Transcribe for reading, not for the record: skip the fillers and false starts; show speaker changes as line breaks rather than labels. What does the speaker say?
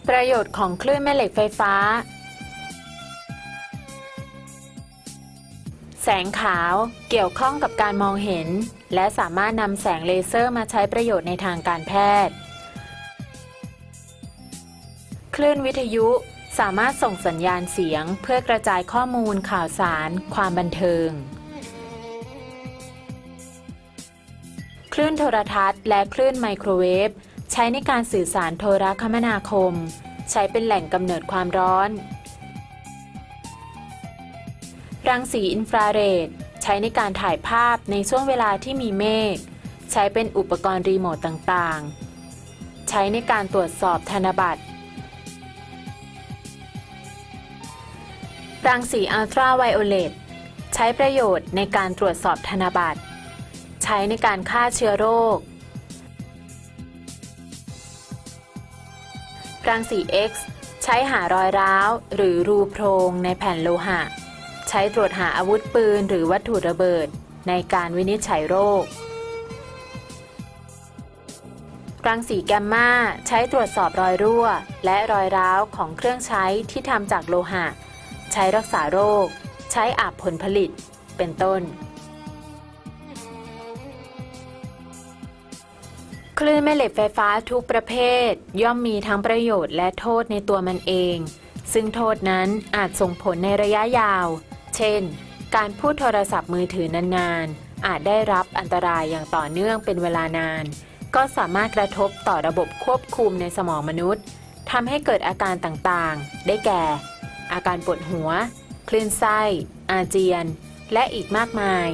ประโยชน์ของคลื่นแม่เหล็กไฟฟ้าแสงขาวเกี่ยวข้องกับการมองเห็นและสามารถนำแสงเลเซอร์มาใช้ประโยชน์ในทางการแพทย์คลื่นวิทยุสามารถส่งสัญญาณเสียงเพื่อกระจายข้อมูลข่าวสารความบันเทิงคลื่นโทรทัศน์และคลื่นไมโครเวฟใช้ในการสื่อสารโทรคมนาคมใช้เป็นแหล่งกำเนิดความร้อนรังสีอินฟราเรดใช้ในการถ่ายภาพในช่วงเวลาที่มีเมฆใช้เป็นอุปกรณ์รีโมทต่างๆใช้ในการตรวจสอบธนบัตรรังสีอัลตราไวโอเลตใช้ประโยชน์ในการตรวจสอบธนบัตรใช้ในการฆ่าเชื้อโรครังสี X ใช้หารอยร้าวหรือรูโพรงในแผ่นโลหะใช้ตรวจหาอาวุธปืนหรือวัตถุระเบิดในการวินิจฉัยโรครังสีแกมมาใช้ตรวจสอบรอยรั่วและรอยร้าวของเครื่องใช้ที่ทำจากโลหะใช้รักษาโรคใช้อาบผลผลิตเป็นต้นคลื่นแม่เหล็กไฟฟ้าทุกประเภทย่อมมีทั้งประโยชน์และโทษในตัวมันเองซึ่งโทษนั้นอาจส่งผลในระยะยาวเช่นการพูดโทรศัพท์มือถือนานๆอาจได้รับอันตรายอย่างต่อเนื่องเป็นเวลานานก็สามารถกระทบต่อระบบควบคุมในสมองมนุษย์ทำให้เกิดอาการต่างๆได้แก่อาการปวดหัวคลื่นไส้อาเจียนและอีกมากมาย